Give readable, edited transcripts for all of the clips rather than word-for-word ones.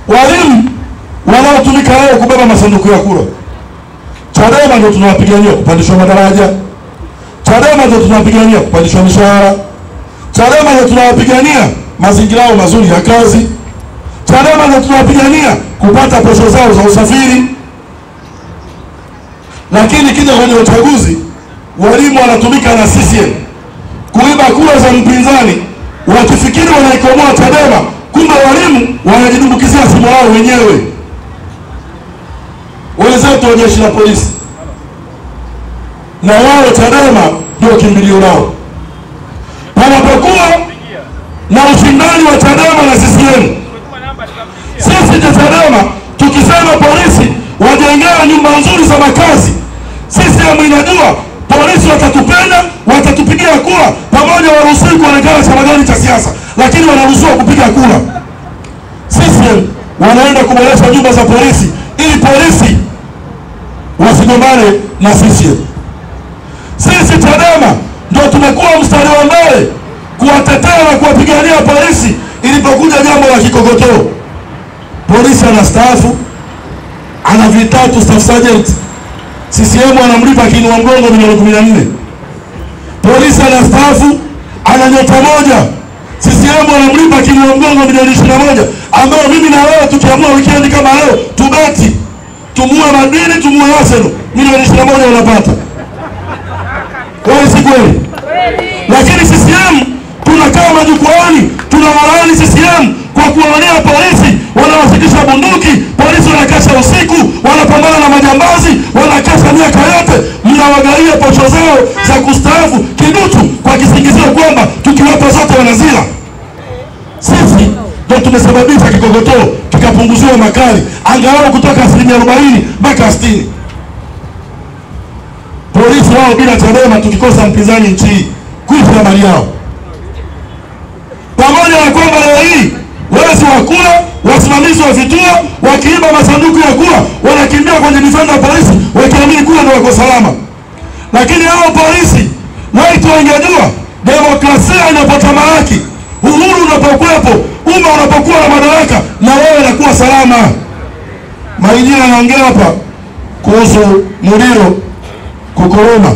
Walimu wanaotumika leo kubeba masanduku ya kura, Chadema ndio tunawapigania kupandishwa madaraja, Chadema ndio tunawapigania kupandishwa mishahara, Chadema ndio tunawapigania mazingira yao mazuri ya kazi, Chadema ndio tunawapigania kupata posho zao za usafiri. Lakini kija kwenye uchaguzi, walimu wanatumika na CCM kuiba kura za mpinzani, wakifikiri wanaikomoa Chadema, kumbe walimu wanajidumbukizia simu wao wenyewe. Wenzetu wa jeshi la polisi na wao Chadema ndio kimbilio lao. Panapokuwa na ushindani wa Chadema na CCM, sisi Chadema tukisema polisi wajengea nyumba nzuri za makazi, CCM inajua polisi watatupenda, watatupigia kura, pamoja waruhusiwi kuonekana chama gani cha siasa, lakini wanaruhusiwa kupiga kura. CCM wanaenda kuboresha nyumba za polisi ili polisi wasigombane na CCM. Sisi Chadema ndio tumekuwa mstari wa mbele kuwatetea na kuwapigania polisi ilipokuja jambo la kikokotoo. Polisi anastaafu, ana vitatu staff sergeant, CCM anamlipa kiinua mgongo milioni 14. Polisi anastaafu, ana nyota moja, CCM anamlipa kiinua mgongo milioni 21, ambao mimi na wewe tukiamua weekend kama leo tubeti, tumue Madini, tumue Arsenal, milioni 21 unapata. Kweli si kweli? Lakini CCM tunakaa majukwaani, tunawalaani CCM kwa kuwaonea polisi, wanawasitisha bunduki, polisi wanakesha usiku, wanapambana na majambazi, wanakesha miaka yote, mnawagaia posho zao za kustaafu kiduchu kwa kisingizio kwamba tukiwapa zote wanazila. Sisi ndio tumesababisha kikokotoo kikapunguziwa makali angalau kutoka 40% mpaka 60%. Polisi wao bila Chadema tukikosa mpinzani nchi kuishi na mali yao. Pamoja na kwamba leo hii wezi wa kura, wasimamizi wa vituo, wakiiba masanduku ya kura, wanakimbia kwenye defender polisi, wakiamini kura ndio wako salama. Lakini hao polisi, watu wangejua demokrasia inapotamalaki, uhuru unapokuwepo, umma unapokuwa na madaraka, na wewe unakuwa salama. Maijina anaongea hapa kuhusu Muliro kukorona.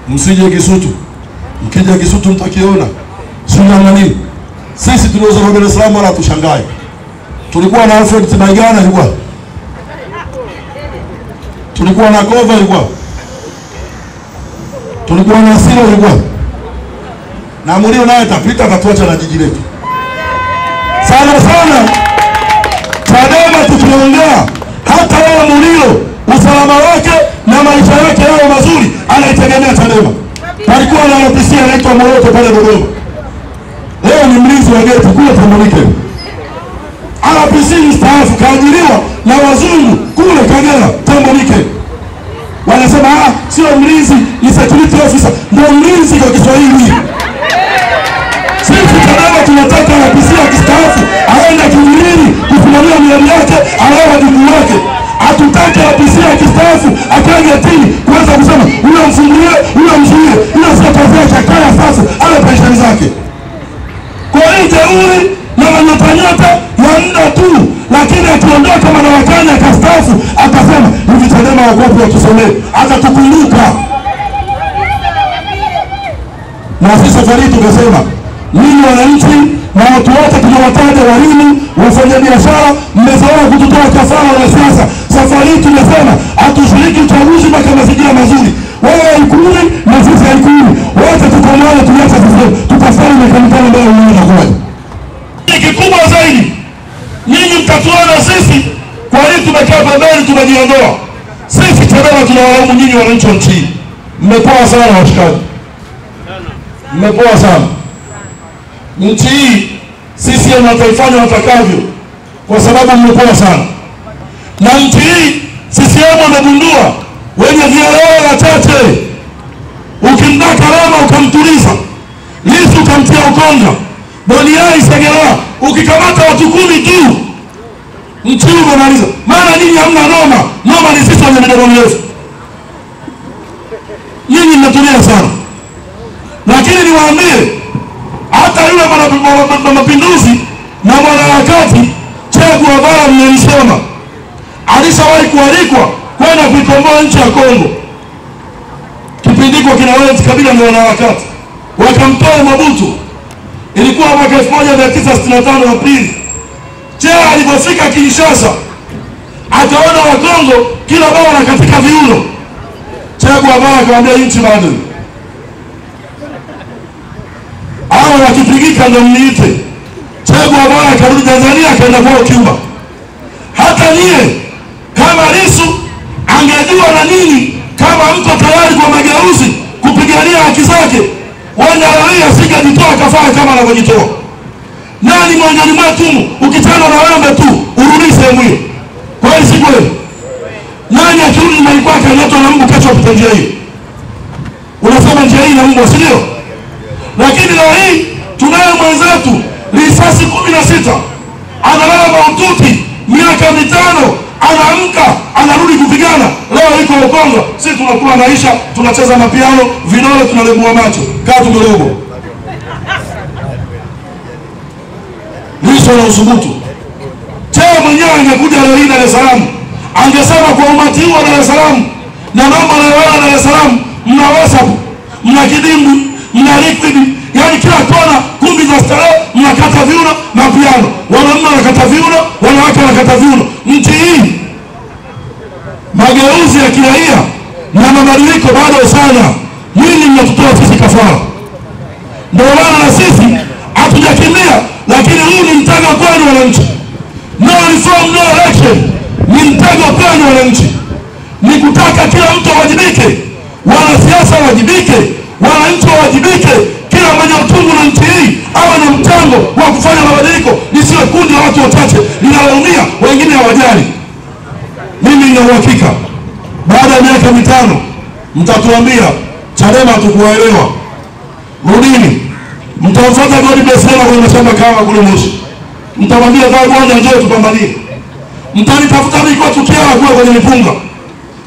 Msije Kisutu. Mkija Kisutu mtakiona. Sina nini. Sisi tuliozoea Dar es Salaam wala tushangae. Tulikuwa na Alfred Tinaigana ilikuwa. Tulikuwa na Gova ilikuwa. Tulikuwa na Silo ilikuwa. Na Muliro naye tapita atatuacha na jiji letu. Sana sana Chadema tukiongea, hata wewe Muliro usalama wake na maisha yake yao mazuri anaitegemea Chadema. Palikuwa na RPC anaitwa Moroto pale Dodoma. Leo ni mlinzi wa geti kule Tanganyika. RPC mstaafu kaajiriwa na wazungu kule Kagera Tanganyika. Wanasema sio mlinzi, ni security officer. Ndio mlinzi kwa Kiswahili. Sisi Chadema tunataka RPC akistaafu aende kimilini kusimamia miradi yake, alawa jukumu lake. Hatutaki RPC akistaafu akaje tini kuanza kusema ule mfungulie, ule mzuie, ule sio kazi yake, kaya sasa ale pensheni zake. Kwa hiyo jeuri na manyotanyota ya muda tu, lakini akiondoka madarakani akastaafu akasema hivi Chadema wagopi watusomee, atatukumbuka. Na sisi safari tukasema ninyi wananchi na watu wote tunawataja, walimu, wafanyabiashara, mmezoea kututoa kafara na siasa. Safari tumesema hatushiriki uchaguzi mpaka mazingira mazuri. Wewe haikuni na sisi haikuni, wote tuko moja, tuache sisi tutafanya mekanikano mbele mmoja kwa moja. Kikubwa zaidi, nyinyi mtatuona sisi kwa nini tumekaa pembeni, tumejiondoa. Sisi Chadema tunawalaumu nyinyi wananchi wa nchi. Mmepoa sana washikaji. Mmepoa sana. Nchi hii sisi wataifanya watakavyo kwa sababu mmepoa sana. Na nchi hii sisi wamegundua wenye vielewa chache. Ukimdaka Rama ukamtuliza, Lissu ukamtia ukonga, Boniai Segerea ukikamata watu 10 tu, nchi hii unamaliza. Maana nyinyi hamna noma. Noma ni sisi wenye midomo mirefu. Nyinyi mnatumia sana. Lakini niwaambie, hata yule mapinduzi na mwana wakati Che Guevara mmelisema alishawahi kualikwa kwenda kuikomboa nchi ya Kongo. Kipindi kwa kina Laurent Kabila ndio wanaharakati wakamtoa Mobutu. Ilikuwa mwaka 1965 Aprili. Che alipofika Kinshasa akaona Wakongo kila bao katika viuno. Che Guevara akamwambia nchi bado. Hao wakipigika ndio mniite. Che Guevara akarudi Tanzania akaenda kwa Cuba. Hata nyie kama Lissu angejua na nini kama mko tayari kwa mageuzi kupigania haki zake, wanda raia asingejitoa kafara kama anavyojitoa. Nani miongoni mwetu ukitana na wewe tu urudishe mwili? Kwa hiyo si kweli. Nani akirudi nyumbani kwake anaitwa na Mungu kesho apita njia hii? Unasema njia hii na Mungu si ndio? Lakini leo hii tunaye mwenzetu risasi 16 analala mahututi miaka 5, anaamka anarudi kupigana. Leo iko Kongo, sisi tunakuwa naisha, tunacheza mapiano, vinole tunalembua macho kaa tumerogo. Lissu na usubutu. Che mwenyewe angekuja leo hii Dar es Salaam angesema kwa umati huu wa Dar es Salaam, na mama na Dar es Salaam mna WhatsApp, mna kidimbu, mna liquid, yani kila kona kumbi za starehe mnakata viuno na piano. Wanaume wanakata viuno, wanawake wanakata viuno. Nchi hii mageuzi ya kiraia na mabadiliko bado sana. Mwili mnatutoa sisi kafara. Ndio maana na sisi hatujakimbia, lakini huu ni mtego kwenu wananchi. No reform, no election. Ni mtego kwenu wananchi. Ni kutaka kila mtu wajibike. Wanasiasa wajibike, wananchi wajibike. Kila mwenye utungu na nchi hii awe na mchango wa kufanya mabadiliko, nisiwe kundi la watu wachache linaloumia wengine hawajali. Mimi nina uhakika baada ya miaka 5 mtatuambia Chadema hatukuwaelewa. Rudini. Mtamfuata God bless Lema kwenye mashamba kama kule Moshi. Mtamwambia kwa Bwana njoo tupambanie. Mtanitafuta mimi kwa tukiana kwenye mipunga.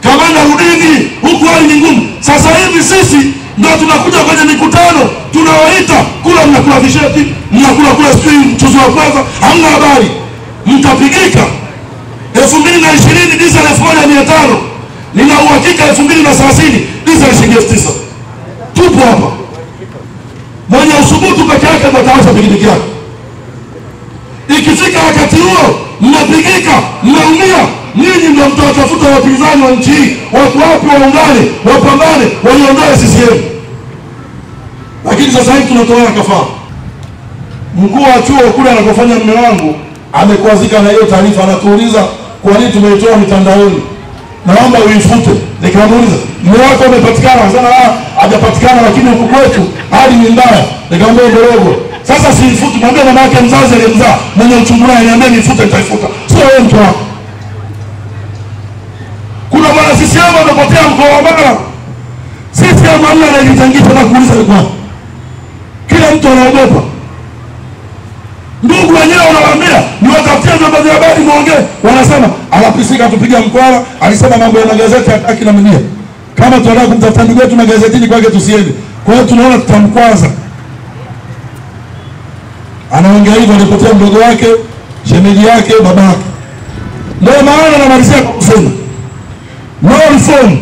Kamanda rudini, huku hali ni ngumu. Sasa hivi sisi ndio tunakuja kwenye mikutano, tunawaita kula, mnakula visheti, mnakula kula sijui mchuzi wa kwanza, hamna habari. Mtapigika. 2020 diesel 1500. Nina uhakika 2030 diesel shilingi 9000. Tupo hapa. Mwenye usubutu peke yake ndio atawasha pikipiki yake. Ikifika wakati huo mnapigika, mnaumia, nyinyi ndio mtatafuta wapinzani wa nchi hii. Watu wapi waungane, wapambane, waliondoe CCM. Lakini sasa hivi tunatoa kafara. Mkuu wa chuo kule anakofanya mume wangu amekwazika na hiyo taarifa, anatuuliza kwa nini tumeitoa mitandaoni. Naomba uifute. Nikamuuliza, mume wako amepatikana? Anasema hajapatikana, lakini huku kwetu hali ni mbaya. Nikamwambia ndogo. Sasa siifuti, mwambie mama yake mzazi aliyemzaa mwenye uchungu naye niambie nifute, nitaifuta. Sio wewe mtu wako. Kuna bwana CCM amepotea mkoa wa Mara. Sisi kama hamna anayechangisha na kuuliza ni kwa. Kila mtu anaogopa. Ndugu wenyewe wanawaambia ni watafutie vyombo vya habari muongee. Wanasema anapisika tupiga mkwala, alisema mambo ya magazeti hataki na media. Kama tunataka kumtafuta ndugu yetu magazetini kwake tusiende. Kwa hiyo tunaona tutamkwaza. Anaongea hivyo, alipotea mdogo wake, shemeji yake, babake. Ndio maana namalizia kwa kusema no reform,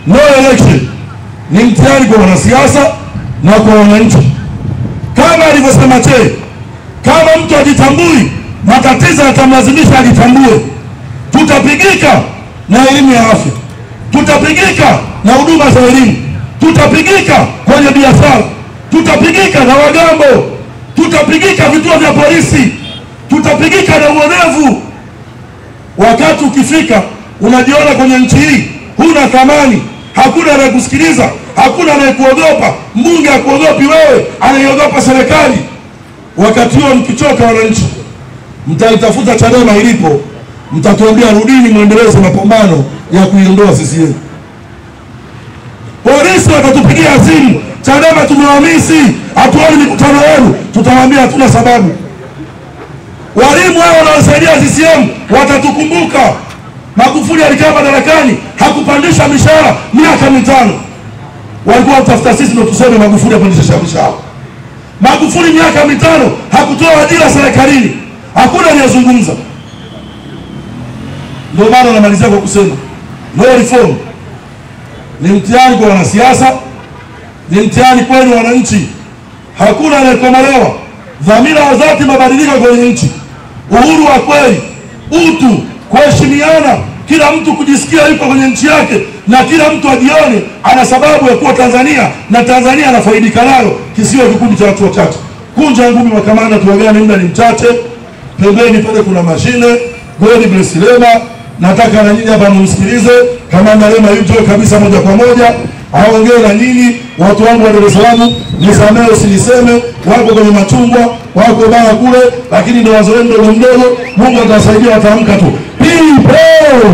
no election. Ni mtihani kwa wanasiasa na kwa wananchi. Kama alivyosema Che, kama mtu ajitambui, matatizo yatamlazimisha ajitambue. Tutapigika na elimu ya afya. Tutapigika na huduma za elimu. Tutapigika kwenye biashara. Tutapigika na wagambo. Tutapigika vituo vya polisi. Tutapigika na uonevu. Wakati ukifika unajiona kwenye nchi hii huna thamani, hakuna anayekusikiliza, hakuna anayekuogopa. Mbunge hakuogopi wewe, anaiogopa serikali. Wakati huo mkichoka wananchi, mtaitafuta Chadema ilipo, mtatuambia rudini muendeleze mapambano ya kuiondoa CCM. Polisi watatupigia simu, Chadema tumewamisi, hatuoni mikutano yenu. Tutawaambia hatuna sababu. Walimu hao wanaosaidia CCM watatukumbuka. Magufuli alikaa madarakani, hakupandisha mishahara miaka 5. Walikuwa watafuta sisi ndio tuseme Magufuli apandisha mishahara. Magufuli miaka 5 hakutoa ajira serikalini. hakuna aliyezungumza. Ndio maana namalizia kwa kusema no reform ni mtihani kwa wanasiasa, ni mtihani kwenu wananchi. Hakuna anayekomolewa. Dhamira ya dhati mabadiliko kwenye nchi, uhuru wa kweli, utu, kuheshimiana, kila mtu kujisikia yuko kwenye nchi yake na kila mtu ajione ana sababu ya kuwa Tanzania na Tanzania anafaidika nayo, kisiwe kikundi cha watu wachache. Kunja ngumi makamanda, tuwagane, muda ni mchache. Pembeni pale kuna mashine God bless Lema. Nataka na nyinyi hapa mumsikilize Kamanda Lema yuko kabisa moja kwa moja aongee na nyinyi. Watu wangu wa Dar es Salaam, nisamee usiniseme, wako kwenye machungwa, wako baa kule, lakini ndio wazoe ndogo mdogo. Mungu atawasaidia, wataamka tu. People!